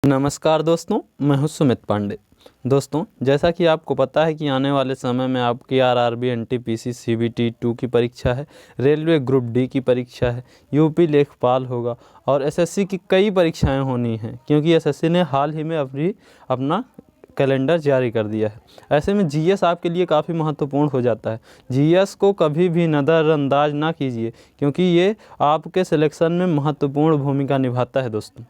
नमस्कार दोस्तों, मैं हूं सुमित पांडे। दोस्तों, जैसा कि आपको पता है कि आने वाले समय में आपकी आरआरबी, एनटीपीसी, सीबीटी 2 की परीक्षा है, रेलवे ग्रुप डी की परीक्षा है, यूपी लेखपाल होगा और एसएससी की कई परीक्षाएं होनी हैं, क्योंकि एसएससी ने हाल ही में अपना कैलेंडर जारी कर दिया है। ऐसे में जीएस आपके लिए काफ़ी महत्वपूर्ण हो जाता है। जीएस को कभी भी नज़रअंदाज ना कीजिए, क्योंकि ये आपके सिलेक्शन में महत्वपूर्ण भूमिका निभाता है दोस्तों।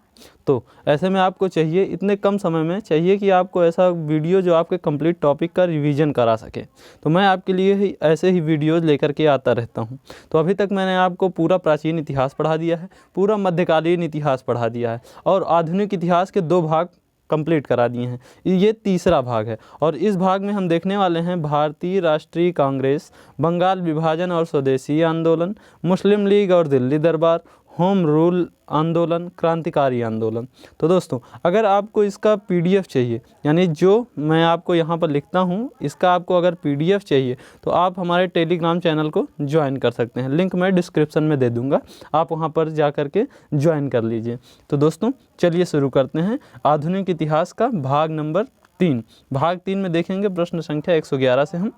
तो ऐसे में आपको चाहिए, इतने कम समय में चाहिए कि आपको ऐसा वीडियो जो आपके कंप्लीट टॉपिक का रिवीजन करा सके। तो मैं आपके लिए ही ऐसे ही वीडियोज़ लेकर के आता रहता हूं। तो अभी तक मैंने आपको पूरा प्राचीन इतिहास पढ़ा दिया है, पूरा मध्यकालीन इतिहास पढ़ा दिया है और आधुनिक इतिहास के 2 भाग कंप्लीट करा दिए हैं। ये तीसरा भाग है और इस भाग में हम देखने वाले हैं भारतीय राष्ट्रीय कांग्रेस, बंगाल विभाजन और स्वदेशी आंदोलन, मुस्लिम लीग और दिल्ली दरबार, होम रूल आंदोलन, क्रांतिकारी आंदोलन। तो दोस्तों, अगर आपको इसका पीडीएफ चाहिए, यानी जो मैं आपको यहाँ पर लिखता हूँ, इसका आपको अगर पीडीएफ चाहिए तो आप हमारे टेलीग्राम चैनल को ज्वाइन कर सकते हैं। लिंक मैं डिस्क्रिप्शन में दे दूँगा, आप वहाँ पर जा कर के ज्वाइन कर लीजिए। तो दोस्तों, चलिए शुरू करते हैं आधुनिक इतिहास का भाग नंबर 3। भाग 3 में देखेंगे प्रश्न संख्या 111 से हम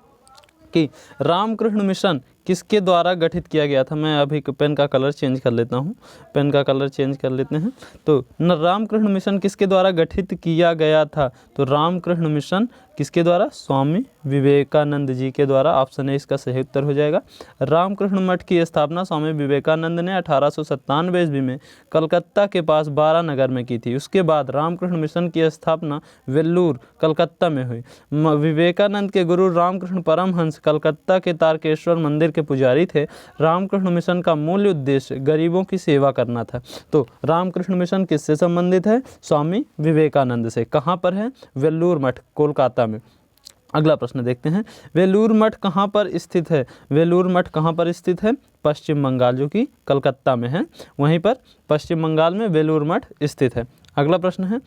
कि रामकृष्ण मिशन किसके द्वारा गठित किया गया था। मैं अभी पेन का कलर चेंज कर लेता हूँ, पेन का कलर चेंज कर लेते हैं। तो रामकृष्ण मिशन किसके द्वारा गठित किया गया था? तो रामकृष्ण मिशन किसके द्वारा? स्वामी विवेकानंद जी के द्वारा। ऑप्शन ए इसका सही उत्तर हो जाएगा। रामकृष्ण मठ की स्थापना स्वामी विवेकानंद ने 1897 ईस्वी में कलकत्ता के पास बारानगर में की थी। उसके बाद रामकृष्ण मिशन की स्थापना वेल्लूर, कलकत्ता में हुई। विवेकानंद के गुरु रामकृष्ण परमहंस कलकत्ता के तारकेश्वर मंदिर के पुजारी थे। रामकृष्ण मिशन का मूल उद्देश्य गरीबों की सेवा करना था। तो रामकृष्ण मिशन किससे संबंधित है? स्वामी विवेकानंद से। कहाँ पर है? वेल्लूर मठ, कोलकाता में। अगला प्रश्न देखते हैं, वेलूर मठ कहाँ पर स्थित है? वेलूर मठ कहाँ पर स्थित है? पश्चिम बंगाल, जो कि कलकत्ता में है। वहीं पर पश्चिम बंगाल में वेलूर मठ स्थित है। अगला प्रश्न है,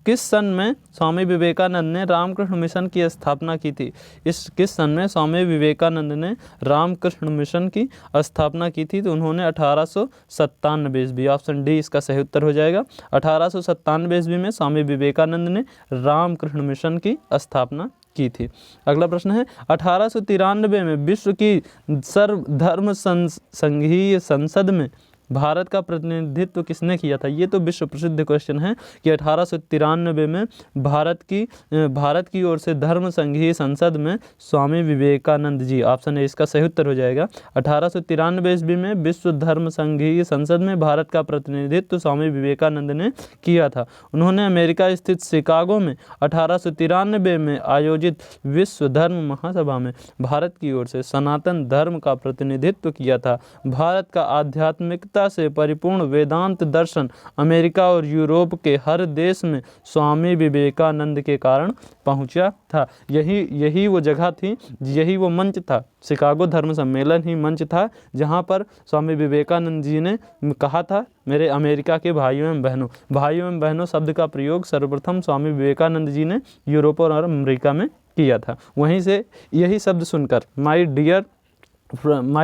किस सन में स्वामी विवेकानंद ने रामकृष्ण मिशन की स्थापना की थी? किस सन में स्वामी विवेकानंद ने रामकृष्ण मिशन की स्थापना की थी? तो उन्होंने 1897 ईस्वी। ऑप्शन डी इसका सही उत्तर हो जाएगा। 1897 ईस्वी में स्वामी विवेकानंद ने रामकृष्ण मिशन की स्थापना की थी। अगला प्रश्न है, 1893 में विश्व की सर्वधर्म संघीय संसद में भारत का प्रतिनिधित्व किसने किया था? ये तो विश्व प्रसिद्ध क्वेश्चन है कि 1893 में भारत की ओर से धर्म संघीय संसद में स्वामी विवेकानंद जी। ऑप्शन ए इसका सही उत्तर हो जाएगा। 1893 ईस्वी में विश्व धर्म संघीय संसद में भारत का प्रतिनिधित्व स्वामी विवेकानंद ने किया था। उन्होंने अमेरिका स्थित शिकागो में 1893 में आयोजित विश्व धर्म महासभा में भारत की ओर से सनातन धर्म का प्रतिनिधित्व किया था। भारत का आध्यात्मिकता से परिपूर्ण वेदांत दर्शन अमेरिका और यूरोप के हर देश में स्वामी विवेकानंद के कारण पहुंचा था। यही वो जगह थी, यही वो मंच था। शिकागो धर्म सम्मेलन ही मंच था जहां पर स्वामी विवेकानंद जी ने कहा था, मेरे अमेरिका के भाइयों एवं बहनों शब्द का प्रयोग सर्वप्रथम स्वामी विवेकानंद जी ने यूरोप और अमेरिका में किया था। वहीं से यही शब्द सुनकर my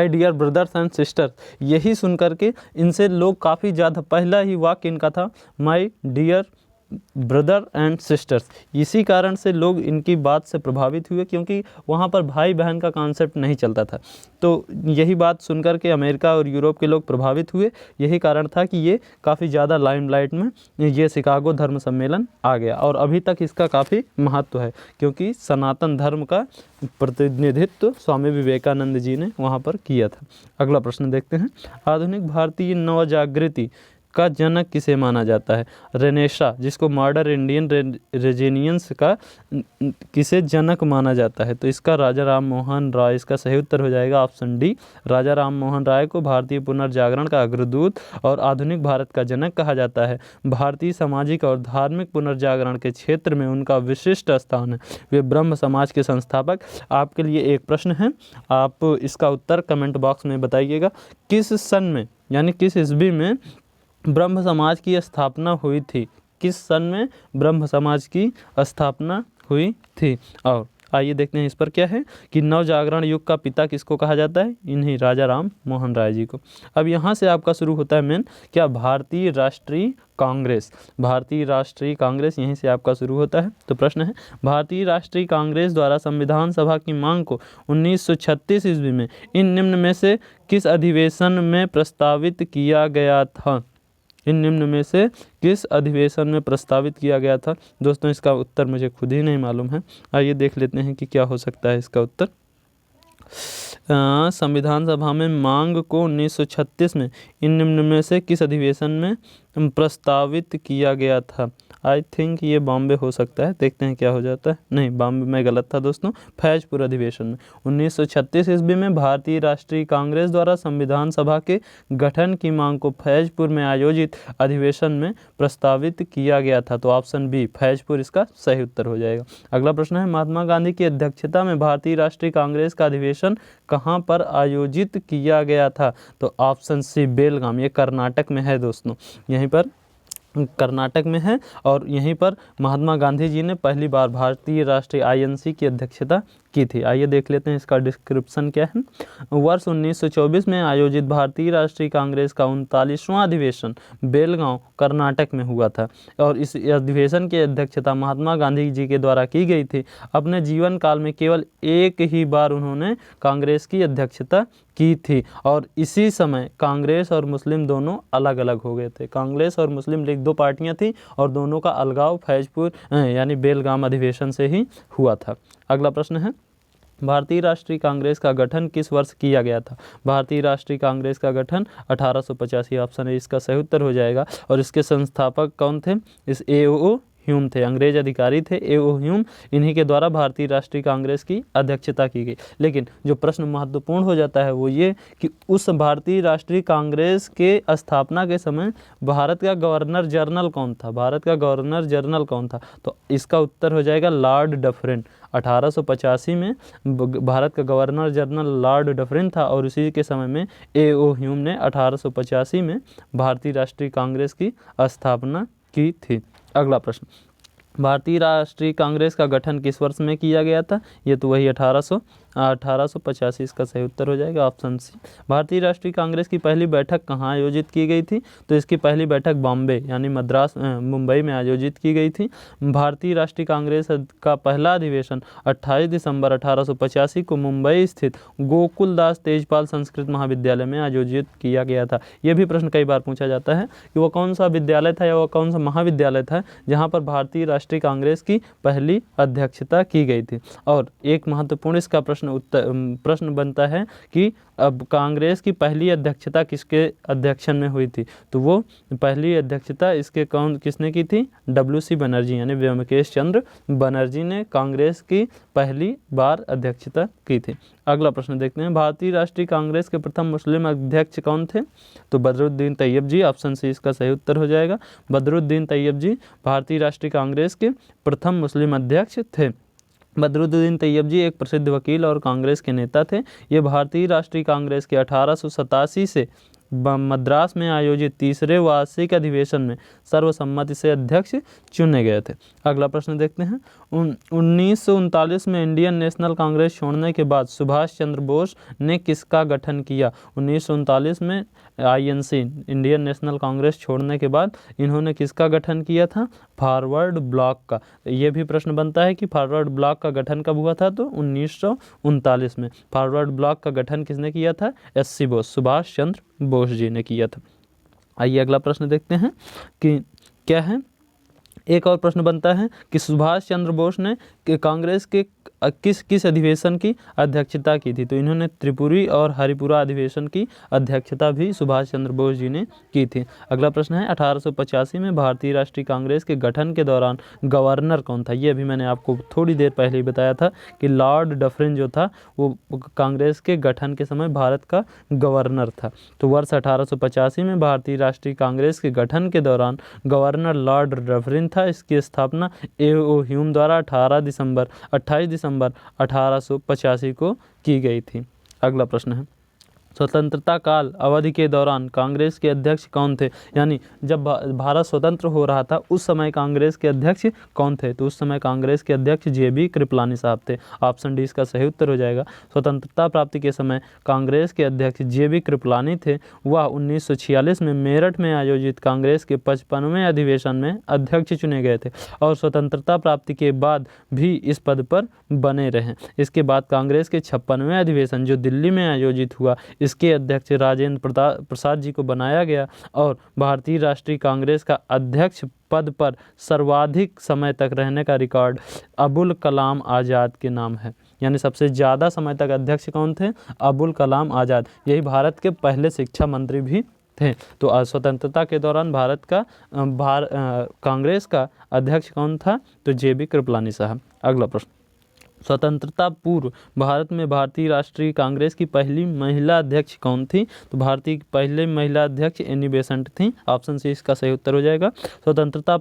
dear brothers and sisters, यही सुन करके इनसे लोग काफ़ी ज़्यादा, पहला ही वाक्य इनका था my dear brother and sisters. इसी कारण से लोग इनकी बात से प्रभावित हुए, क्योंकि वहाँ पर भाई बहन का कॉन्सेप्ट नहीं चलता था। तो यही बात सुनकर के अमेरिका और यूरोप के लोग प्रभावित हुए। यही कारण था कि ये काफ़ी ज़्यादा लाइमलाइट में ये शिकागो धर्म सम्मेलन आ गया और अभी तक इसका काफ़ी महत्व है, क्योंकि सनातन धर्म का प्रतिनिधित्व स्वामी विवेकानंद जी ने वहाँ पर किया था। अगला प्रश्न देखते हैं, आधुनिक भारतीय नवजागृति का जनक किसे माना जाता है? रेनेसा, जिसको मॉडर्न इंडियन रेनेसांस का किसे जनक माना जाता है? तो इसका राजा राम मोहन राय इसका सही उत्तर हो जाएगा। ऑप्शन डी, राजा राम मोहन राय को भारतीय पुनर्जागरण का अग्रदूत और आधुनिक भारत का जनक कहा जाता है। भारतीय सामाजिक और धार्मिक पुनर्जागरण के क्षेत्र में उनका विशिष्ट स्थान है। वे ब्रह्म समाज के संस्थापक। आपके लिए एक प्रश्न है, आप इसका उत्तर कमेंट बॉक्स में बताइएगा। किस सन में, यानी किस ईस्वी में ब्रह्म समाज की स्थापना हुई थी? किस सन में ब्रह्म समाज की स्थापना हुई थी? और आइए देखते हैं इस पर क्या है कि नवजागरण युग का पिता किसको कहा जाता है, इन्हीं राजा राम मोहन राय जी को। अब यहाँ से आपका शुरू होता है मेन क्या, भारतीय राष्ट्रीय कांग्रेस। भारतीय राष्ट्रीय कांग्रेस यहीं से आपका शुरू होता है। तो प्रश्न है, भारतीय राष्ट्रीय कांग्रेस द्वारा संविधान सभा की मांग को 1936 ईस्वी में इन निम्न में से किस अधिवेशन में प्रस्तावित किया गया था। इन निम्न में से किस अधिवेशन में प्रस्तावित किया गया था। दोस्तों इसका उत्तर मुझे खुद ही नहीं मालूम है। आइए देख लेते हैं कि क्या हो सकता है इसका उत्तर। संविधान सभा में मांग को 1936 में इन निम्न में से किस अधिवेशन में प्रस्तावित किया गया था। आई थिंक ये बॉम्बे हो सकता है, देखते हैं क्या हो जाता है। नहीं, बॉम्बे में गलत था दोस्तों, फैजपुर अधिवेशन में 1936 ईस्वी में भारतीय राष्ट्रीय कांग्रेस द्वारा संविधान सभा के गठन की मांग को फैजपुर में आयोजित अधिवेशन में प्रस्तावित किया गया था। तो ऑप्शन बी फैजपुर इसका सही उत्तर हो जाएगा। अगला प्रश्न है, महात्मा गांधी की अध्यक्षता में भारतीय राष्ट्रीय कांग्रेस का अधिवेशन कहाँ पर आयोजित किया गया था। तो ऑप्शन सी बेलगाम, ये कर्नाटक में है दोस्तों, यहीं पर कर्नाटक में है और यहीं पर महात्मा गांधी जी ने पहली बार भारतीय राष्ट्रीय आईएनसी की अध्यक्षता की थी। आइए देख लेते हैं इसका डिस्क्रिप्शन क्या है। वर्ष 1924 में आयोजित भारतीय राष्ट्रीय कांग्रेस का 39वां अधिवेशन बेलगांव कर्नाटक में हुआ था और इस अधिवेशन की अध्यक्षता महात्मा गांधी जी के द्वारा की गई थी। अपने जीवन काल में केवल एक ही बार उन्होंने कांग्रेस की अध्यक्षता की थी और इसी समय कांग्रेस और मुस्लिम दोनों अलग अलग हो गए थे। कांग्रेस और मुस्लिम लीग दो पार्टियां थी और दोनों का अलगाव फैजपुर यानी बेलगाम अधिवेशन से ही हुआ था। अगला प्रश्न है, भारतीय राष्ट्रीय कांग्रेस का गठन किस वर्ष किया गया था। भारतीय राष्ट्रीय कांग्रेस का गठन 1885, ऑप्शन है इसका सही उत्तर हो जाएगा। और इसके संस्थापक कौन थे, इस A.O. ह्यूम थे, अंग्रेज अधिकारी थे A.O. ह्यूम, इन्हीं के द्वारा भारतीय राष्ट्रीय कांग्रेस की अध्यक्षता की गई। लेकिन जो प्रश्न महत्वपूर्ण हो जाता है वो ये कि उस भारतीय राष्ट्रीय कांग्रेस के स्थापना के समय भारत का गवर्नर जनरल कौन था। भारत का गवर्नर जनरल कौन था, तो इसका उत्तर हो जाएगा लॉर्ड डफरिन। 1885 में भारत का गवर्नर जनरल लॉर्ड डफरिन था और उसी के समय में A.O. ह्यूम ने 1885 में भारतीय राष्ट्रीय कांग्रेस की स्थापना की थी। अगला प्रश्न, भारतीय राष्ट्रीय कांग्रेस का गठन किस वर्ष में किया गया था। ये तो वही 1885 इसका सही उत्तर हो जाएगा, ऑप्शन सी। भारतीय राष्ट्रीय कांग्रेस की पहली बैठक कहाँ आयोजित की गई थी, तो इसकी पहली बैठक बॉम्बे यानी मद्रास मुंबई में आयोजित की गई थी। भारतीय राष्ट्रीय कांग्रेस का पहला अधिवेशन 28 दिसंबर 1885 को मुंबई स्थित गोकुलदास तेजपाल संस्कृत महाविद्यालय में आयोजित किया गया था। यह भी प्रश्न कई बार पूछा जाता है कि वह कौन सा विद्यालय था या वह कौन सा महाविद्यालय था जहाँ पर भारतीय राष्ट्रीय कांग्रेस की पहली अध्यक्षता की गई थी। और एक महत्वपूर्ण इसका प्रश्न बनता है कि अब कांग्रेस की पहली अध्यक्षता किसके अध्यक्षन में हुई थी, तो वो पहली अध्यक्षता इसके किसने की थी, W.C. बनर्जी यानी व्योमकेश चंद्र बनर्जी ने कांग्रेस की पहली बार अध्यक्षता की थी। अगला प्रश्न देखते हैं, भारतीय राष्ट्रीय कांग्रेस के प्रथम मुस्लिम अध्यक्ष कौन थे, तो बदरुद्दीन तैयब जी, ऑप्शन सी इसका सही उत्तर हो जाएगा। बदरुद्दीन तैयब जी भारतीय राष्ट्रीय कांग्रेस के प्रथम मुस्लिम अध्यक्ष थे। बदरुद्दीन तैयब जी एक प्रसिद्ध वकील और कांग्रेस के नेता थे। ये भारतीय राष्ट्रीय कांग्रेस के 1887 से मद्रास में आयोजित तीसरे वार्षिक अधिवेशन में सर्वसम्मति से अध्यक्ष चुने गए थे। अगला प्रश्न देखते हैं, 1939 में इंडियन नेशनल कांग्रेस छोड़ने के बाद सुभाष चंद्र बोस ने किसका गठन किया। 1939 में INC इंडियन नेशनल कांग्रेस छोड़ने के बाद इन्होंने किसका गठन किया था, फॉरवर्ड ब्लॉक का। ये भी प्रश्न बनता है कि फॉरवर्ड ब्लॉक का गठन कब हुआ था, तो 1939 में। फॉरवर्ड ब्लॉक का गठन किसने किया था, SC बोस, सुभाष चंद्र बोस जी ने किया था। आइए अगला प्रश्न देखते हैं कि क्या है। एक और प्रश्न बनता है कि सुभाष चंद्र बोस ने कांग्रेस के किस अधिवेशन की अध्यक्षता की थी, तो इन्होंने त्रिपुरी और हरिपुरा अधिवेशन की अध्यक्षता भी सुभाष चंद्र बोस जी ने की थी। अगला प्रश्न है, 1885 में भारतीय राष्ट्रीय कांग्रेस के गठन के दौरान गवर्नर कौन था। ये अभी मैंने आपको थोड़ी देर पहले ही बताया था कि लॉर्ड डफरिन जो था वो कांग्रेस के गठन के समय भारत का गवर्नर था। तो वर्ष 1885 में भारतीय राष्ट्रीय कांग्रेस के गठन के दौरान गवर्नर लॉर्ड डफरिन था। इसकी स्थापना A.O. ह्यूम द्वारा 28 दिसंबर 1885 को की गई थी। अगला प्रश्न है, स्वतंत्रता काल अवधि के दौरान कांग्रेस के अध्यक्ष कौन थे? यानी जब भारत स्वतंत्र हो रहा था उस समय कांग्रेस के अध्यक्ष कौन थे? तो उस समय कांग्रेस के अध्यक्ष JB कृपलानी साहब थे। ऑप्शन डी इसका सही उत्तर हो जाएगा। स्वतंत्रता प्राप्ति के समय कांग्रेस के अध्यक्ष JB कृपलानी थे। वह 1946 में मेरठ में आयोजित कांग्रेस के 55वें अधिवेशन में अध्यक्ष चुने गए थे और स्वतंत्रता प्राप्ति के बाद भी इस पद पर बने रहे। इसके बाद कांग्रेस के 56वें अधिवेशन जो दिल्ली में आयोजित हुआ, इसके अध्यक्ष राजेंद्र प्रसाद जी को बनाया गया और भारतीय राष्ट्रीय कांग्रेस का अध्यक्ष पद पर सर्वाधिक समय तक रहने का रिकॉर्ड अबुल कलाम आज़ाद के नाम है। यानी सबसे ज़्यादा समय तक अध्यक्ष कौन थे? अबुल कलाम आज़ाद। यही भारत के पहले शिक्षा मंत्री भी थे। तो स्वतंत्रता के दौरान भारत का कांग्रेस का अध्यक्ष कौन था? तो JB कृपलानी साहब। अगला प्रश्न, स्वतंत्रता पूर्व भारत में भारतीय राष्ट्रीय कांग्रेस की पहली महिला अध्यक्ष कौन थी? तो भारतीय की पहली महिला अध्यक्ष एनी बेसेंट थी। ऑप्शन सी इसका सही उत्तर हो जाएगा। स्वतंत्रता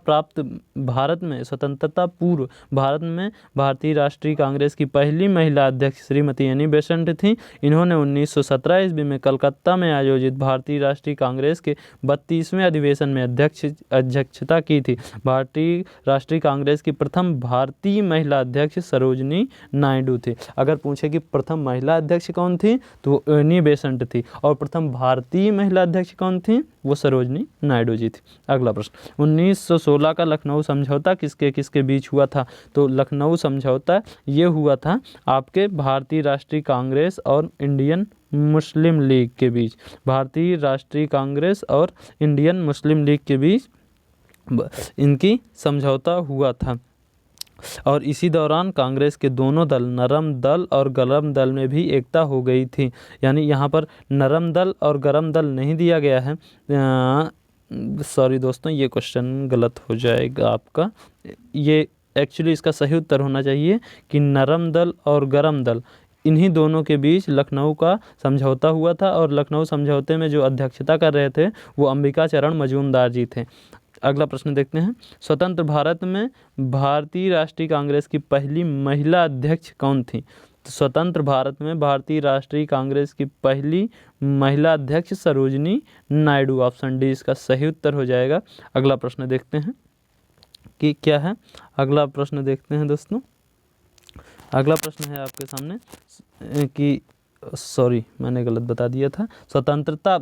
पूर्व भारत में भारतीय राष्ट्रीय कांग्रेस की पहली महिला अध्यक्ष श्रीमती एनी बेसेंट थी। इन्होंने 1917 ईस्वी में कलकत्ता में आयोजित भारतीय राष्ट्रीय कांग्रेस के 32वें अधिवेशन में अध्यक्षता की थी। भारतीय राष्ट्रीय कांग्रेस की प्रथम भारतीय महिला अध्यक्ष सरोजनी नायडू थी। अगर पूछे कि प्रथम महिला अध्यक्ष कौन थी तो एनी बेसेंट थी और प्रथम भारतीय महिला अध्यक्ष कौन थी? वो सरोजनी नायडू जी थी। अगला प्रश्न, 1916 का लखनऊ समझौता किसके किसके बीच हुआ था? तो लखनऊ समझौता ये हुआ था आपके भारतीय राष्ट्रीय कांग्रेस और इंडियन मुस्लिम लीग के बीच। भारतीय राष्ट्रीय कांग्रेस और इंडियन मुस्लिम लीग के बीच इनकी समझौता हुआ था और इसी दौरान कांग्रेस के दोनों दल, नरम दल और गरम दल में भी एकता हो गई थी। यानी यहाँ पर नरम दल और गरम दल नहीं दिया गया है। सॉरी दोस्तों, ये क्वेश्चन गलत हो जाएगा आपका। ये एक्चुअली इसका सही उत्तर होना चाहिए कि नरम दल और गरम दल, इन्हीं दोनों के बीच लखनऊ का समझौता हुआ था और लखनऊ समझौते में जो अध्यक्षता कर रहे थे वो अंबिका चरण मजूमदार जी थे। अगला प्रश्न देखते हैं, स्वतंत्र भारत में भारतीय राष्ट्रीय कांग्रेस की पहली महिला अध्यक्ष कौन थी? तो स्वतंत्र भारत में भारतीय राष्ट्रीय कांग्रेस की पहली महिला अध्यक्ष सरोजनी नायडू। ऑप्शन डी इसका सही उत्तर हो जाएगा। अगला प्रश्न देखते हैं कि क्या है। अगला प्रश्न देखते हैं दोस्तों। अगला प्रश्न है आपके सामने कि सॉरी मैंने गलत बता दिया था। स्वतंत्रता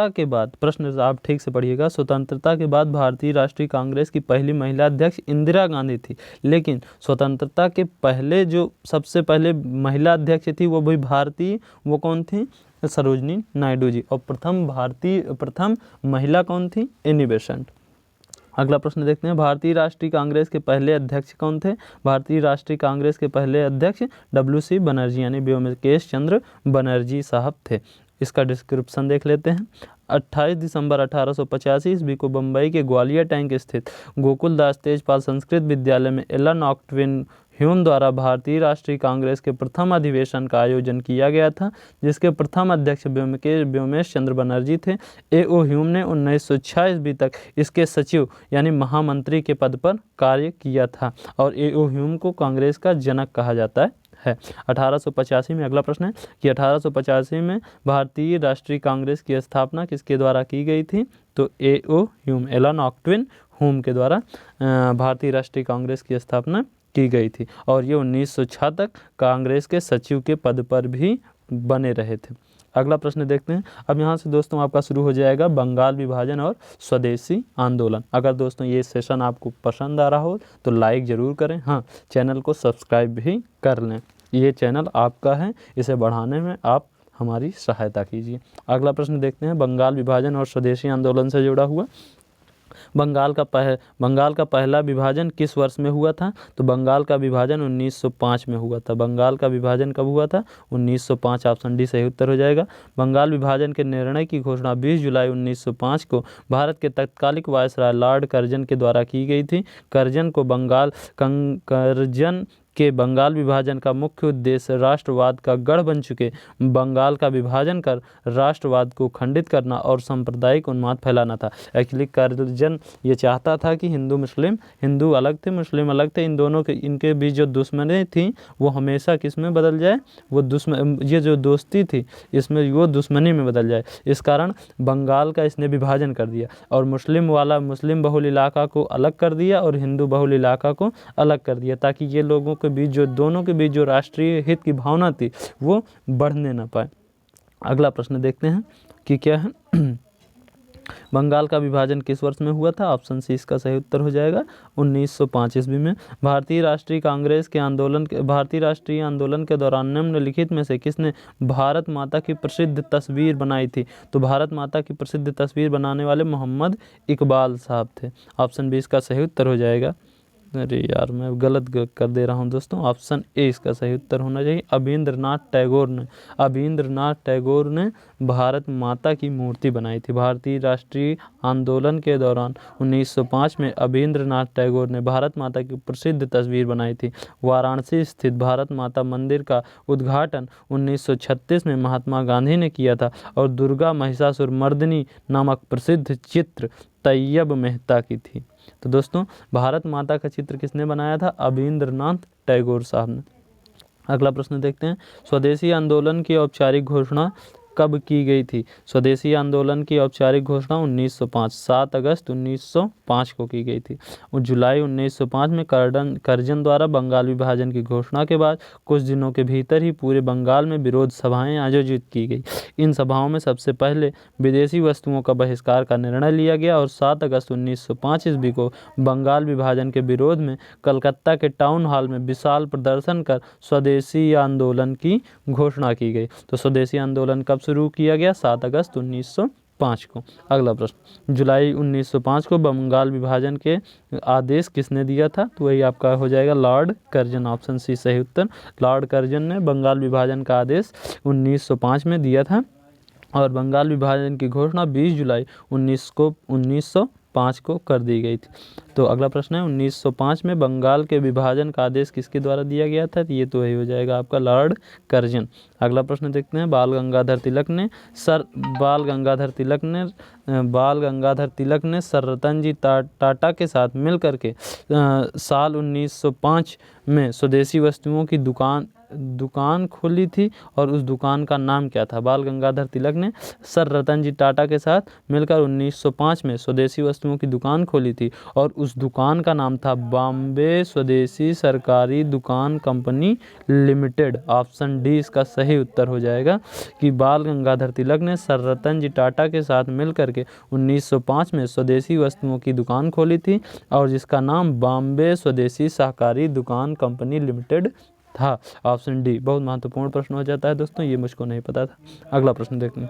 के बाद, प्रश्न आप ठीक से पढ़िएगा, स्वतंत्रता के बाद भारतीय राष्ट्रीय कांग्रेस की पहली महिला अध्यक्ष इंदिरा गांधी थी। लेकिन स्वतंत्रता के पहले जो सबसे पहले महिला अध्यक्ष थी वो भी भारतीय, वो कौन थी? सरोजनी नायडू जी। और प्रथम महिला कौन थी? Annie Besant. अगला प्रश्न देखते हैं, भारतीय राष्ट्रीय कांग्रेस के पहले अध्यक्ष कौन थे? भारतीय राष्ट्रीय कांग्रेस के पहले अध्यक्ष WC बनर्जी यानी व्योमकेश चंद्र बनर्जी साहब थे। इसका डिस्क्रिप्शन देख लेते हैं। 28 दिसंबर 1885 ईस्वी को बम्बई के ग्वालियर टैंक स्थित गोकुलदास तेजपाल संस्कृत विद्यालय में एलन ऑक्टविन ह्यूम द्वारा भारतीय राष्ट्रीय कांग्रेस के प्रथम अधिवेशन का आयोजन किया गया था, जिसके प्रथम अध्यक्ष व्योमेश चंद्र बनर्जी थे। A.O. ह्यूम ने 1906 ईस्वी तक इसके सचिव यानी महामंत्री के पद पर कार्य किया था और A.O. ह्यूम को कांग्रेस का जनक कहा जाता है। 1885 में, अगला प्रश्न है कि 1885 में भारतीय राष्ट्रीय कांग्रेस की स्थापना किसके द्वारा की गई थी? तो A.O. ह्यूम, एलन ऑक्टविन ह्यूम के द्वारा भारतीय राष्ट्रीय कांग्रेस की स्थापना की गई थी और ये 1906 तक कांग्रेस के सचिव के पद पर भी बने रहे थे। अगला प्रश्न देखते हैं। अब यहाँ से दोस्तों आपका शुरू हो जाएगा बंगाल विभाजन और स्वदेशी आंदोलन। अगर दोस्तों ये सेशन आपको पसंद आ रहा हो तो लाइक ज़रूर करें। हाँ, चैनल को सब्सक्राइब भी कर लें। ये चैनल आपका है, इसे बढ़ाने में आप हमारी सहायता कीजिए। अगला प्रश्न देखते हैं, बंगाल विभाजन और स्वदेशी आंदोलन से जुड़ा हुआ। बंगाल का पहला विभाजन किस वर्ष में हुआ था? तो बंगाल का विभाजन 1905 में हुआ था। बंगाल का विभाजन कब हुआ था? 1905। ऑप्शन डी सही उत्तर हो जाएगा। बंगाल विभाजन के निर्णय की घोषणा 20 जुलाई 1905 को भारत के तत्कालिक वायसराय लॉर्ड कर्जन के द्वारा की गई थी। कर्जन के बंगाल विभाजन का मुख्य उद्देश्य राष्ट्रवाद का गढ़ बन चुके बंगाल का विभाजन कर राष्ट्रवाद को खंडित करना और सांप्रदायिक उन्माद फैलाना था। एक्चुअली कर्जन ये चाहता था कि हिंदू अलग थे, मुस्लिम अलग थे, इनके बीच जो दुश्मनी थी वो हमेशा किस में बदल जाए, ये जो दोस्ती थी इसमें वो दुश्मनी में बदल जाए। इस कारण बंगाल का इसने विभाजन कर दिया और मुस्लिम बहुल इलाका को अलग कर दिया और हिंदू बहुल इलाका को अलग कर दिया, ताकि ये लोगों के बीच दोनों के बीच जो राष्ट्रीय हित की भावना थी वो बढ़ने ना पाए। अगला प्रश्न देखते हैं कि क्या है। बंगाल का विभाजन किस वर्ष में हुआ था? ऑप्शन सी इसका सही उत्तर हो जाएगा 1905 ईस्वी में। भारतीय राष्ट्रीय आंदोलन के दौरान निम्नलिखित में से किसने भारत माता की प्रसिद्ध तस्वीर बनाई थी? तो भारत माता की प्रसिद्ध तस्वीर बनाने वाले मोहम्मद इकबाल साहब थे। ऑप्शन बी इसका सही उत्तर हो जाएगा। अरे यार मैं गलत कर दे रहा हूँ दोस्तों, ऑप्शन ए इसका सही उत्तर होना चाहिए। अबींद्रनाथ टैगोर ने भारत माता की मूर्ति बनाई थी। भारतीय राष्ट्रीय आंदोलन के दौरान 1905 में अबींद्रनाथ टैगोर ने भारत माता की प्रसिद्ध तस्वीर बनाई थी। वाराणसी स्थित भारत माता मंदिर का उद्घाटन 1936 में महात्मा गांधी ने किया था और दुर्गा महिषासुर मर्दिनी नामक प्रसिद्ध चित्र तैयब मेहता की थी। तो दोस्तों भारत माता का चित्र किसने बनाया था? अबींद्रनाथ टैगोर साहब ने। अगला प्रश्न देखते हैं। स्वदेशी आंदोलन की औपचारिक घोषणा कब की गई थी? स्वदेशी आंदोलन की औपचारिक घोषणा 1905 7 अगस्त 1905 को की गई थी। और जुलाई 1905 में कर्जन द्वारा बंगाल विभाजन की घोषणा के बाद कुछ दिनों के भीतर ही पूरे बंगाल में विरोध सभाएं आयोजित की गई। इन सभाओं में सबसे पहले विदेशी वस्तुओं का बहिष्कार का निर्णय लिया गया और 7 अगस्त 1905 ईस्वी को बंगाल विभाजन के विरोध में कलकत्ता के टाउन हॉल में विशाल प्रदर्शन कर स्वदेशी आंदोलन की घोषणा की गई। तो स्वदेशी आंदोलन कब शुरू किया गया? 7 अगस्त 1905 को। अगला प्रश्न, जुलाई 1905 को बंगाल विभाजन के आदेश किसने दिया था? तो वही आपका हो जाएगा लॉर्ड कर्जन। ऑप्शन सी सही उत्तर। लॉर्ड कर्जन ने बंगाल विभाजन का आदेश 1905 में दिया था और बंगाल विभाजन की घोषणा 20 जुलाई 1905 को कर दी गई थी। तो अगला प्रश्न है 1905 में बंगाल के विभाजन का आदेश किसके द्वारा दिया गया था? ये तो वही हो जाएगा आपका लॉर्ड कर्जन। अगला प्रश्न देखते हैं। बाल गंगाधर तिलक ने सर रतन जी टाटा के साथ मिल करके साल 1905 में स्वदेशी वस्तुओं की दुकान खोली थी और उस दुकान का नाम क्या था? बाल गंगाधर तिलक ने सर रतन जी टाटा के साथ मिलकर 1905 में स्वदेशी वस्तुओं की दुकान खोली थी और उस दुकान का नाम था बॉम्बे स्वदेशी सरकारी दुकान कंपनी लिमिटेड। ऑप्शन डी इसका सही उत्तर हो जाएगा कि बाल गंगाधर तिलक ने सर रतन जी टाटा के साथ मिलकर के 1905 में स्वदेशी वस्तुओं की दुकान खोली थी और जिसका नाम बॉम्बे स्वदेशी सहकारी दुकान कंपनी लिमिटेड था। Option D. बहुत महत्वपूर्ण प्रश्न हो जाता है दोस्तों, ये मुझको नहीं पता था। अगला प्रश्न देखते हैं।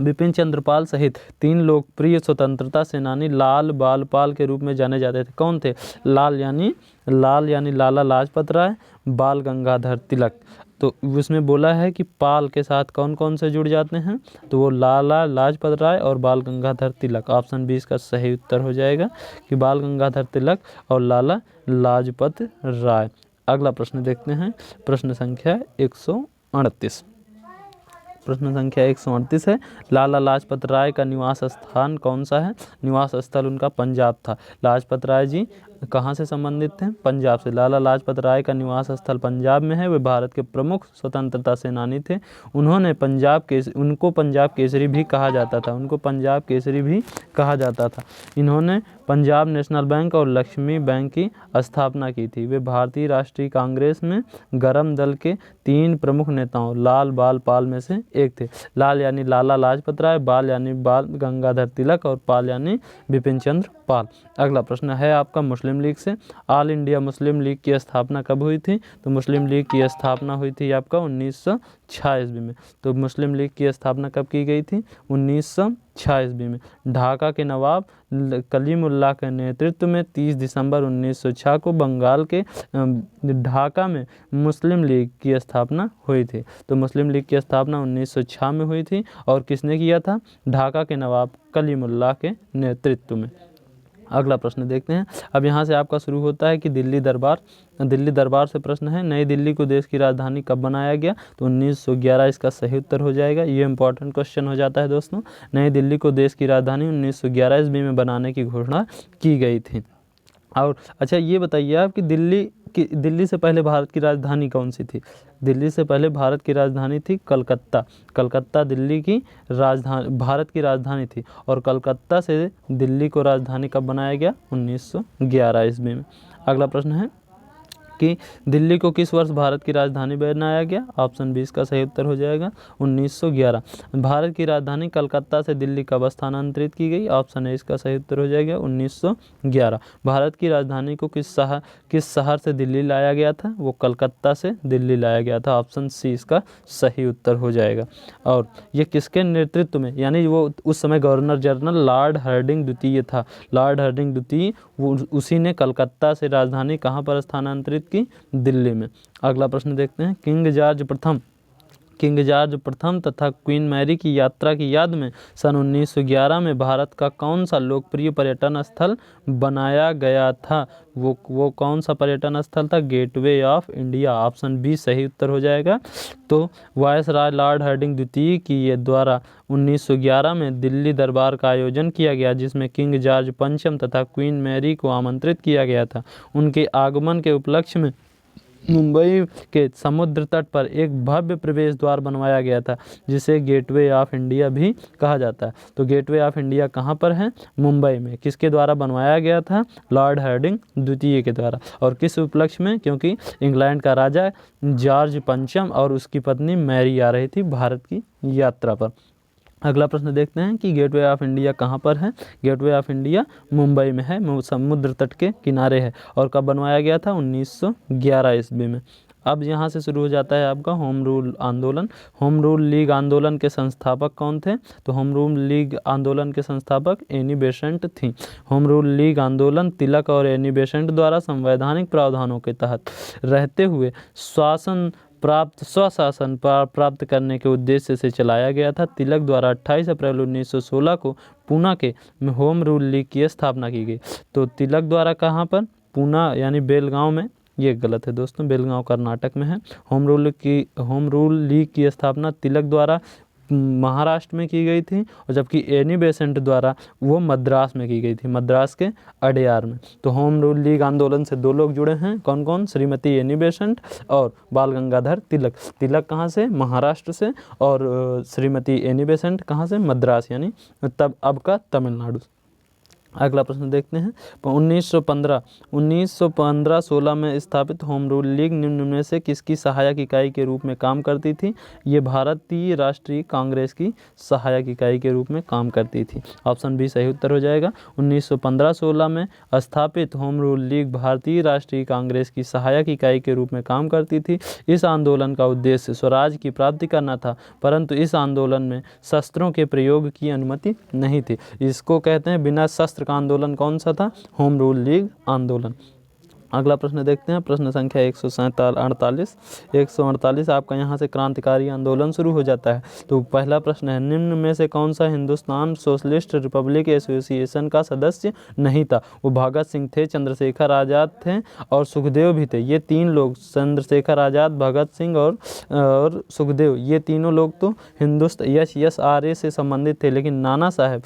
बिपिन चंद्र पाल सहित 3 लोकप्रिय स्वतंत्रता सेनानी लाल बाल पाल के रूप में जाने जाते थे। कौन थे? लाल यानी लाला लाजपत राय, बाल गंगाधर तिलक। तो उसमें बोला है कि पाल के साथ कौन कौन से जुड़ जाते हैं? तो वो लाला लाजपत राय और बाल गंगाधर तिलक। ऑप्शन बी इसका सही उत्तर हो जाएगा कि बाल गंगाधर तिलक और लाला लाजपत राय। अगला प्रश्न देखते हैं। प्रश्न संख्या 138। प्रश्न संख्या 138 है। लाला लाजपत राय का निवास स्थान कौन सा है? निवास स्थल उनका पंजाब था। लाजपत राय जी कहाँ से संबंधित थे? पंजाब से। लाला लाजपत राय का निवास स्थल पंजाब में है। वे भारत के प्रमुख स्वतंत्रता सेनानी थे। उनको पंजाब केसरी भी कहा जाता था। इन्होंने पंजाब नेशनल बैंक और लक्ष्मी बैंक की स्थापना की थी। वे भारतीय राष्ट्रीय कांग्रेस में गरम दल के 3 प्रमुख नेताओं लाल बाल पाल में से एक थे। लाल यानी लाला लाजपत राय, बाल यानी बाल गंगाधर तिलक और पाल यानी बिपिन चंद्र पाल। अगला प्रश्न है आपका मुस्लिम लीग से। ऑल इंडिया मुस्लिम लीग की स्थापना कब हुई थी? तो मुस्लिम लीग की स्थापना हुई थी आपका 1906 ईस्वी में। तो मुस्लिम लीग की स्थापना कब की गई थी? 1906 ईस्वी में। ढाका के नवाब कलीमुल्लाह के नेतृत्व में 30 दिसंबर 1906 को बंगाल के ढाका में मुस्लिम लीग की स्थापना हुई थी। तो मुस्लिम लीग की स्थापना 1906 में हुई थी और किसने किया था? ढाका के नवाब कलीमुल्लाह के नेतृत्व में। अगला प्रश्न देखते हैं। अब यहाँ से आपका शुरू होता है कि दिल्ली दरबार से प्रश्न है, नई दिल्ली को देश की राजधानी कब बनाया गया? तो 1911 इसका सही उत्तर हो जाएगा। ये इंपॉर्टेंट क्वेश्चन हो जाता है दोस्तों। नई दिल्ली को देश की राजधानी 1911 ईस्वी में बनाने की घोषणा की गई थी। और अच्छा ये बताइए आप कि दिल्ली से पहले भारत की राजधानी कौन सी थी? दिल्ली से पहले भारत की राजधानी थी कलकत्ता। कलकत्ता दिल्ली की राजधानी, भारत की राजधानी थी। और कलकत्ता से दिल्ली को राजधानी कब बनाया गया? 1911 ईस्वी में। अगला प्रश्न है कि दिल्ली को किस वर्ष भारत की राजधानी बनाया गया? ऑप्शन 20 का सही उत्तर हो जाएगा 1911। भारत की राजधानी कलकत्ता से दिल्ली कब स्थानांतरित की गई? ऑप्शन ए इसका सही उत्तर हो जाएगा 1911। भारत की राजधानी को किस शहर से दिल्ली लाया गया था? वो कलकत्ता से दिल्ली लाया गया था। ऑप्शन सी इसका सही उत्तर हो जाएगा। और ये किसके नेतृत्व में, यानी वो उस समय गवर्नर जनरल लॉर्ड हार्डिंग द्वितीय था। लॉर्ड हार्डिंग द्वितीय, वो उसी ने कलकत्ता से राजधानी कहाँ पर स्थानांतरित की? दिल्ली में। अगला प्रश्न देखते हैं। किंग जॉर्ज प्रथम तथा क्वीन मैरी की यात्रा की याद में सन 1911 में भारत का कौन सा लोकप्रिय पर्यटन स्थल बनाया गया था? वो कौन सा पर्यटन स्थल था? Gateway of India. Option B सही उत्तर हो जाएगा। तो वायसराय लॉर्ड हार्डिंग द्वितीय की द्वारा 1911 में दिल्ली दरबार का आयोजन किया गया, जिसमें किंग जॉर्ज पंचम तथा क्वीन मैरी को आमंत्रित किया गया था। उनके आगमन के उपलक्ष्य में मुंबई के समुद्र तट पर एक भव्य प्रवेश द्वार बनवाया गया था, जिसे गेटवे ऑफ इंडिया भी कहा जाता है। तो गेटवे ऑफ इंडिया कहाँ पर है? मुंबई में। किसके द्वारा बनवाया गया था? लॉर्ड हार्डिंग द्वितीय के द्वारा। और किस उपलक्ष्य में? क्योंकि इंग्लैंड का राजा जॉर्ज पंचम और उसकी पत्नी मैरी आ रही थी भारत की यात्रा पर। अगला प्रश्न देखते हैं कि गेटवे ऑफ इंडिया कहाँ पर है? गेटवे ऑफ इंडिया मुंबई में है, समुद्र तट के किनारे है। और कब बनवाया गया था? 1911 ईस्वी में। अब यहाँ से शुरू हो जाता है आपका होम रूल आंदोलन। होम रूल लीग आंदोलन के संस्थापक कौन थे? तो होम रूल लीग आंदोलन के संस्थापक एनी बेसेंट थी। होम रूल लीग आंदोलन तिलक और एनी बेसेंट द्वारा संवैधानिक प्रावधानों के तहत रहते हुए स्वशासन प्राप्त करने के उद्देश्य से चलाया गया था। तिलक द्वारा 28 अप्रैल 1916 को पूना के होम रूल लीग की स्थापना की गई। तो तिलक द्वारा कहाँ पर? पूना यानी बेलगांव में। ये गलत है दोस्तों, बेलगांव कर्नाटक में है। होम रूल लीग की स्थापना तिलक द्वारा महाराष्ट्र में की गई थी, और जबकि एनी बेसेंट द्वारा वो मद्रास में की गई थी, मद्रास के अडेयार में। तो होम रूल लीग आंदोलन से दो लोग जुड़े हैं, कौन कौन? श्रीमती एनी बेसेंट और बाल गंगाधर तिलक। तिलक कहाँ से? महाराष्ट्र से। और श्रीमती एनी बेसेंट कहाँ से? मद्रास, यानी तब अब का तमिलनाडु। अगला प्रश्न देखते हैं। 1915-16 में स्थापित होम रूल लीग निम्न में से किसकी सहायक इकाई के रूप में काम करती थी? ये भारतीय राष्ट्रीय कांग्रेस की सहायक इकाई के रूप में काम करती थी। ऑप्शन बी सही उत्तर हो जाएगा। 1915-16 में स्थापित होम रूल लीग भारतीय राष्ट्रीय कांग्रेस की सहायक इकाई के रूप में काम करती थी। इस आंदोलन का उद्देश्य स्वराज की प्राप्ति करना था, परंतु इस आंदोलन में शस्त्रों के प्रयोग की अनुमति नहीं थी। इसको कहते हैं बिना शस्त्र का आंदोलन। कौन सा था? होम रूल लीग आंदोलन। अगला प्रश्न देखते हैं। प्रश्न संख्या 148 आपका यहाँ से क्रांतिकारी आंदोलन शुरू हो जाता है। तो पहला प्रश्न है, निम्न में से कौन सा हिंदुस्तान सोशलिस्ट रिपब्लिक एसोसिएशन का सदस्य नहीं था? वो भगत सिंह थे, चंद्रशेखर आज़ाद थे और सुखदेव भी थे। ये तीन लोग, चंद्रशेखर आज़ाद, भगत सिंह और सुखदेव, ये तीनों लोग तो HSRA से संबंधित थे, लेकिन नाना साहब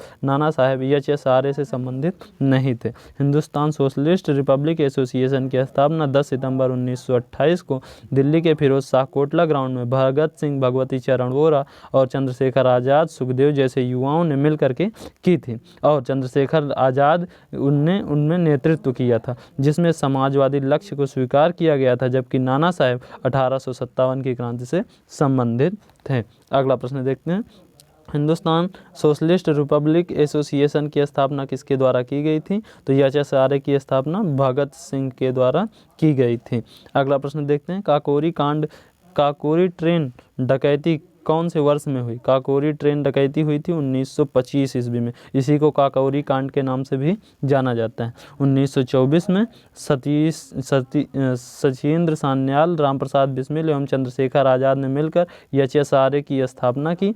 HSRA से संबंधित नहीं थे। हिंदुस्तान सोशलिस्ट रिपब्लिक एसोसिएशन की स्थापना 10 सितंबर 1928 को दिल्ली के फिरोज शाह कोटला ग्राउंड में भगत सिंह, भगवती चरण वोरा और चंद्रशेखर आज़ाद, सुखदेव जैसे युवाओं ने मिल करके की थी। और चंद्रशेखर आज़ाद उनमें नेतृत्व किया था, जिसमें समाजवादी लक्ष्य को स्वीकार किया गया था, जबकि नाना साहब 1857 की क्रांति से संबंधित थे। अगला प्रश्न देखते हैं। हिंदुस्तान सोशलिस्ट रिपब्लिक एसोसिएशन की स्थापना किसके द्वारा की गई थी? तो HSRA की स्थापना भगत सिंह के द्वारा की गई थी। अगला प्रश्न देखते हैं। काकोरी ट्रेन डकैती कौन से वर्ष में हुई? काकोरी ट्रेन डकैती हुई थी 1925 ईस्वी में। इसी को काकोरी कांड के नाम से भी जाना जाता है। 1924 में सचिंद्र सान्याल, रामप्रसाद बिस्मिल एवं चंद्रशेखर आज़ाद ने मिलकर HSRA की स्थापना की।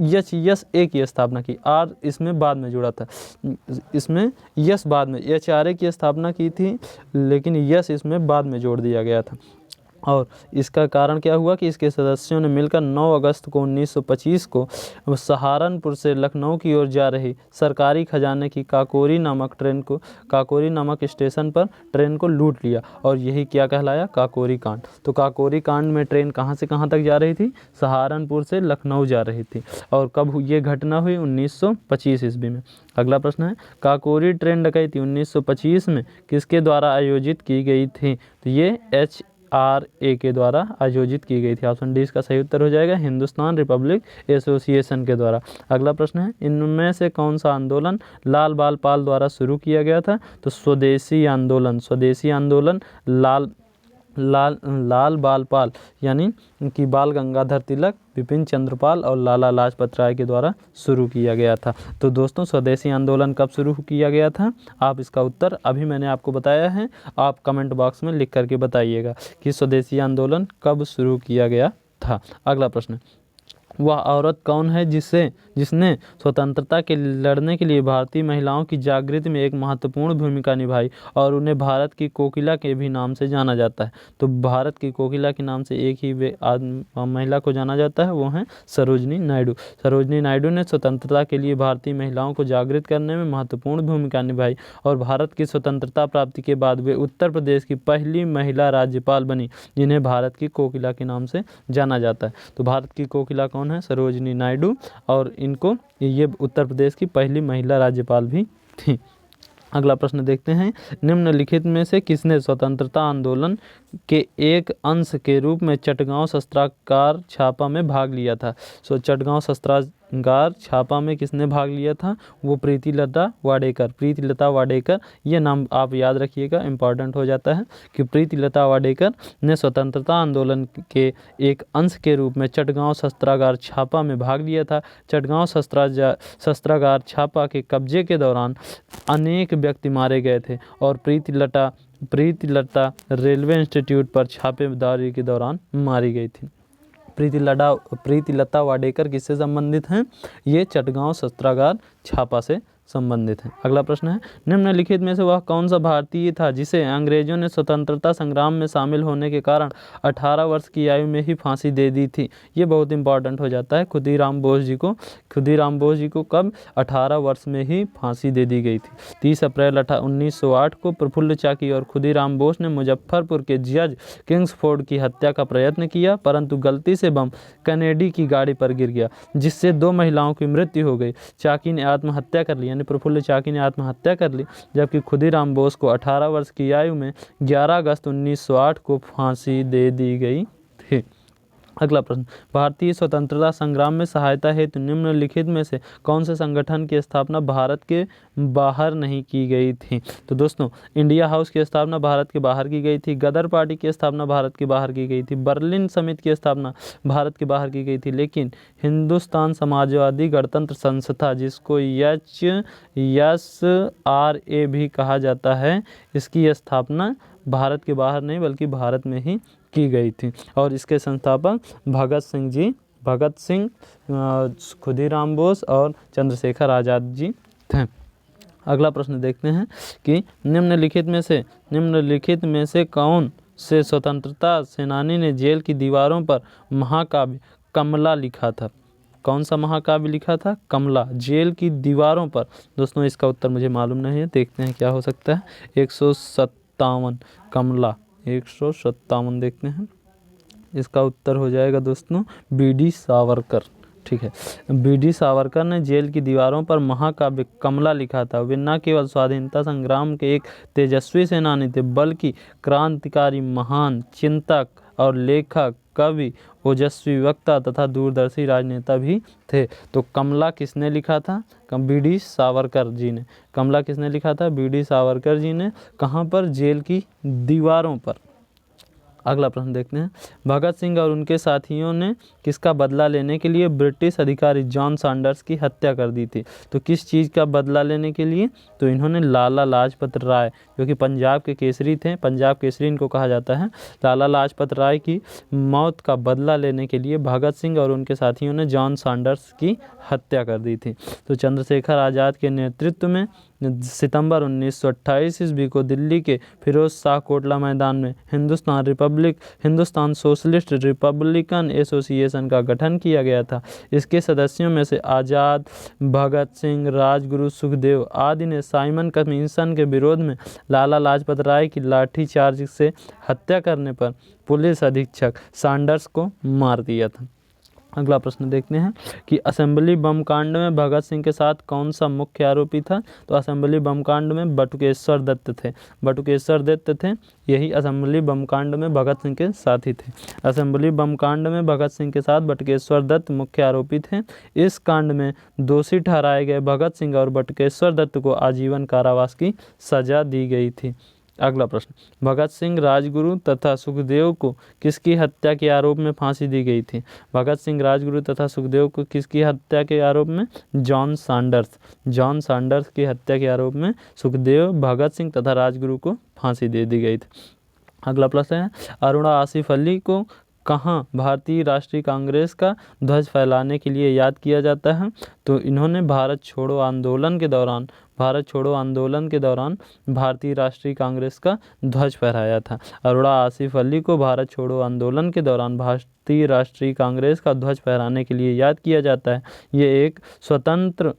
HSA की स्थापना की। आर इसमें बाद में जुड़ा था, इसमें यस बाद में HRA की स्थापना की थी, लेकिन यस इसमें बाद में जोड़ दिया गया था। और इसका कारण क्या हुआ कि इसके सदस्यों ने मिलकर 9 अगस्त को 1925 को सहारनपुर से लखनऊ की ओर जा रही सरकारी खजाने की काकोरी नामक स्टेशन पर ट्रेन को लूट लिया, और यही क्या कहलाया? काकोरी कांड। तो काकोरी कांड में ट्रेन कहाँ से कहाँ तक जा रही थी? सहारनपुर से लखनऊ जा रही थी। और कब ये घटना हुई? 1925 ईस्वी में। अगला प्रश्न है, काकोरी ट्रेन डकैती 1925 में किसके द्वारा आयोजित की गई थी? तो ये HRA के द्वारा आयोजित की गई थी। ऑप्शन डी इसका सही उत्तर हो जाएगा, हिंदुस्तान रिपब्लिक एसोसिएशन के द्वारा। अगला प्रश्न है, इनमें से कौन सा आंदोलन लाल बाल पाल द्वारा शुरू किया गया था? तो स्वदेशी आंदोलन लाल बाल पाल यानी कि बाल गंगाधर तिलक, विपिन चंद्र पाल और लाला लाजपत राय के द्वारा शुरू किया गया था। तो दोस्तों, स्वदेशी आंदोलन कब शुरू किया गया था? आप इसका उत्तर अभी मैंने आपको बताया है, आप कमेंट बॉक्स में लिख करके बताइएगा कि स्वदेशी आंदोलन कब शुरू किया गया था। अगला प्रश्न, वह औरत कौन है जिसने स्वतंत्रता के लड़ने के लिए भारतीय महिलाओं की जागृति में एक महत्वपूर्ण भूमिका निभाई और उन्हें भारत की कोकिला के भी नाम से जाना जाता है? तो भारत की कोकिला के नाम से एक ही महिला को जाना जाता है, वो हैं सरोजनी नायडू। सरोजनी नायडू ने स्वतंत्रता के लिए भारतीय महिलाओं को जागृत करने में महत्वपूर्ण भूमिका निभाई और भारत की स्वतंत्रता प्राप्ति के बाद वे उत्तर प्रदेश की पहली महिला राज्यपाल बनी, जिन्हें भारत की कोकिला के नाम से जाना जाता है। तो भारत की कोकिला कौन है? सरोजनी नायडू, और इनको ये उत्तर प्रदेश की पहली महिला राज्यपाल भी थी। अगला प्रश्न देखते हैं, निम्नलिखित में से किसने स्वतंत्रता आंदोलन के एक अंश के रूप में चटगांव शस्त्रागार छापा में भाग लिया था? चटगांव शस्त्रागार छापा में किसने भाग लिया था? वो प्रीतिलता वाडेकर। ये नाम आप याद रखिएगा, इंपॉर्टेंट हो जाता है कि प्रीतिलता वाडेकर ने स्वतंत्रता आंदोलन के एक अंश के रूप में चटगांव शस्त्रागार छापा में भाग लिया था। चटगांव शस्त्रागार छापा के कब्जे के दौरान अनेक व्यक्ति मारे गए थे और प्रीतिलता रेलवे इंस्टीट्यूट पर छापेमारी के दौरान मारी गई थी। प्रीतिलता वाडेकर किससे संबंधित हैं? ये चटगांव शस्त्रागार छापा से संबंधित हैं। अगला प्रश्न है, निम्नलिखित में से वह कौन सा भारतीय था जिसे अंग्रेजों ने स्वतंत्रता संग्राम में शामिल होने के कारण 18 वर्ष की आयु में ही फांसी दे दी थी? ये बहुत इंपॉर्टेंट हो जाता है। खुदीराम बोस जी को कब 18 वर्ष में ही फांसी दे दी गई थी? 30 अप्रैल 1908 को प्रफुल्ल चाकी और खुदीराम बोस ने मुजफ्फरपुर के जज किंग्सफोर्ड की हत्या का प्रयत्न किया, परंतु गलती से बम कैनेडी की गाड़ी पर गिर गया, जिससे 2 महिलाओं की मृत्यु हो गई। चाकी ने आत्महत्या कर ली, यानी प्रफुल्ल चाकी ने आत्महत्या कर ली, जबकि खुदीराम बोस को 18 वर्ष की आयु में 11 अगस्त 1908 को फांसी दे दी गई थी। अगला प्रश्न, भारतीय स्वतंत्रता संग्राम में सहायता हेतु निम्नलिखित में से कौन से संगठन की स्थापना भारत के बाहर नहीं की गई थी? तो दोस्तों, इंडिया हाउस की स्थापना भारत के बाहर की गई थी, गदर पार्टी की स्थापना भारत के बाहर की गई थी, बर्लिन समिति की स्थापना भारत के बाहर की गई थी, लेकिन हिंदुस्तान समाजवादी गणतंत्र संस्था, जिसको HSRA भी कहा जाता है, इसकी स्थापना भारत के बाहर नहीं बल्कि भारत में ही की गई थी। और इसके संस्थापक भगत सिंह, खुदीराम बोस और चंद्रशेखर आज़ाद जी थे। अगला प्रश्न देखते हैं कि निम्नलिखित में से कौन से स्वतंत्रता सेनानी ने जेल की दीवारों पर महाकाव्य कमला लिखा था? कौन सा महाकाव्य लिखा था? कमला, जेल की दीवारों पर। दोस्तों, इसका उत्तर मुझे मालूम नहीं है, देखते हैं क्या हो सकता है। 157 कमला 157 देखते हैं। इसका उत्तर हो जाएगा दोस्तों BD सावरकर। ठीक है, BD सावरकर ने जेल की दीवारों पर महाकाव्य कमला लिखा था। वे न केवल स्वाधीनता संग्राम के एक तेजस्वी सेनानी थे, बल्कि क्रांतिकारी, महान चिंतक और लेखक, कवि, ओजस्वी वक्ता तथा दूरदर्शी राजनेता भी थे। तो कमला किसने लिखा था? BD सावरकर जी ने। कमला किसने लिखा था? BD सावरकर जी ने। कहाँ पर? जेल की दीवारों पर। अगला प्रश्न देखते हैं, भगत सिंह और उनके साथियों ने किसका बदला लेने के लिए ब्रिटिश अधिकारी जॉन सैंडर्स की हत्या कर दी थी? तो किस चीज़ का बदला लेने के लिए? तो इन्होंने लाला लाजपत राय, जो कि पंजाब के केसरी थे, पंजाब केसरी इनको कहा जाता है, लाला लाजपत राय की मौत का बदला लेने के लिए भगत सिंह और उनके साथियों ने जॉन सैंडर्स की हत्या कर दी थी। तो चंद्रशेखर आज़ाद के नेतृत्व में सितंबर 1928 ईस्वी को दिल्ली के फिरोज शाह कोटला मैदान में हिंदुस्तान सोशलिस्ट रिपब्लिकन एसोसिएशन का गठन किया गया था। इसके सदस्यों में से आज़ाद, भगत सिंह, राजगुरु, सुखदेव आदि ने साइमन कमीशन के विरोध में लाला लाजपत राय की लाठीचार्ज से हत्या करने पर पुलिस अधीक्षक सैंडर्स को मार दिया था। अगला प्रश्न देखते हैं कि असेंबली बम कांड में भगत सिंह के साथ कौन सा मुख्य आरोपी था? तो असेंबली बम कांड में बटुकेश्वर दत्त थे, बटुकेश्वर दत्त थे, यही असेंबली बम कांड में भगत सिंह के साथी थे। असेंबली बम कांड में भगत सिंह के साथ बटुकेश्वर दत्त मुख्य आरोपी थे। इस कांड में दोषी ठहराए गए भगत सिंह और बटुकेश्वर दत्त को आजीवन कारावास की सजा दी गई थी। अगला प्रश्न, भगत सिंह, राजगुरु तथा सुखदेव को किसकी हत्या के आरोप में फांसी दी गई थी? भगत सिंह, राजगुरु तथा सुखदेव को किसकी हत्या के आरोप में? जॉन सैंडर्स की हत्या के आरोप में सुखदेव, भगत सिंह तथा राजगुरु को फांसी दे दी गई थी। अगला प्रश्न है, अरुणा आसिफ अली को कहाँ भारतीय राष्ट्रीय कांग्रेस का ध्वज फहराने के लिए याद किया जाता है? तो इन्होंने भारत छोड़ो आंदोलन के दौरान भारतीय राष्ट्रीय कांग्रेस का ध्वज फहराया था। अरुणा आसिफ अली को भारत छोड़ो आंदोलन के दौरान भारतीय राष्ट्रीय कांग्रेस का ध्वज फहराने के लिए याद किया जाता है। ये एक स्वतंत्र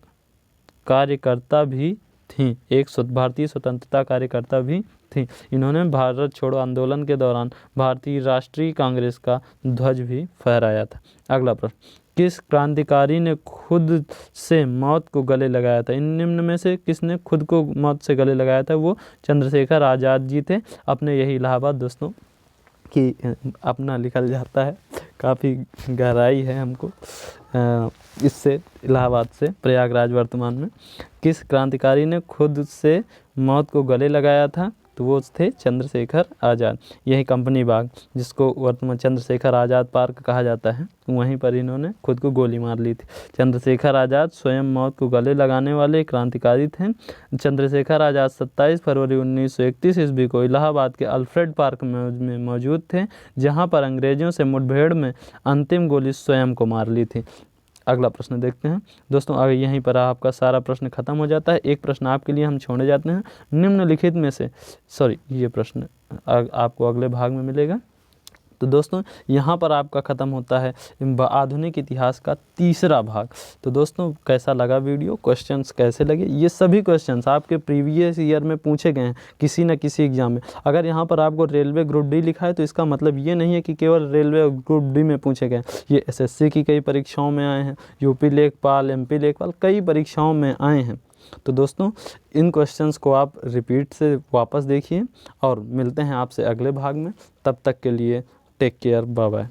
कार्यकर्ता भी थी, भारतीय स्वतंत्रता कार्यकर्ता भी थी। इन्होंने भारत छोड़ो आंदोलन के दौरान भारतीय राष्ट्रीय कांग्रेस का ध्वज भी फहराया था। अगला प्रश्न, किस क्रांतिकारी ने खुद से मौत को गले लगाया था? इन निम्न में से किसने खुद को मौत से गले लगाया था? वो चंद्रशेखर आज़ाद जी थे। अपने यही इलाहाबाद दोस्तों कि अपना लिखल जाता है, काफ़ी गहराई है हमको इससे, इलाहाबाद से प्रयागराज वर्तमान में। किस क्रांतिकारी ने खुद से मौत को गले लगाया था? तो वो थे चंद्रशेखर आज़ाद। यही कंपनी बाग, जिसको वर्तमान चंद्रशेखर आज़ाद पार्क कहा जाता है, वहीं पर इन्होंने खुद को गोली मार ली थी। चंद्रशेखर आज़ाद स्वयं मौत को गले लगाने वाले क्रांतिकारी थे। चंद्रशेखर आज़ाद 27 फरवरी 1931 ईस्वी को इलाहाबाद के अल्फ्रेड पार्क में मौजूद थे, जहां पर अंग्रेजों से मुठभेड़ में अंतिम गोली स्वयं को मार ली थी। अगला प्रश्न देखते हैं दोस्तों। आगे यहीं पर आपका सारा प्रश्न खत्म हो जाता है। एक प्रश्न आपके लिए हम छोड़े जाते हैं, निम्नलिखित में से ये प्रश्न आपको अगले भाग में मिलेगा। तो दोस्तों यहाँ पर आपका ख़त्म होता है आधुनिक इतिहास का तीसरा भाग। तो दोस्तों कैसा लगा वीडियो, क्वेश्चंस कैसे लगे? ये सभी क्वेश्चंस आपके प्रीवियस ईयर में पूछे गए हैं किसी न किसी एग्जाम में। अगर यहाँ पर आपको रेलवे ग्रुप डी लिखा है तो इसका मतलब ये नहीं है कि केवल रेलवे ग्रुप डी में पूछे गए हैं। ये SSC की कई परीक्षाओं में आए हैं, UP लेखपाल, MP लेखपाल, कई परीक्षाओं में आए हैं। तो दोस्तों इन क्वेश्चंस को आप रिपीट से वापस देखिए और मिलते हैं आपसे अगले भाग में। तब तक के लिए टेक केयर, बाय बाय।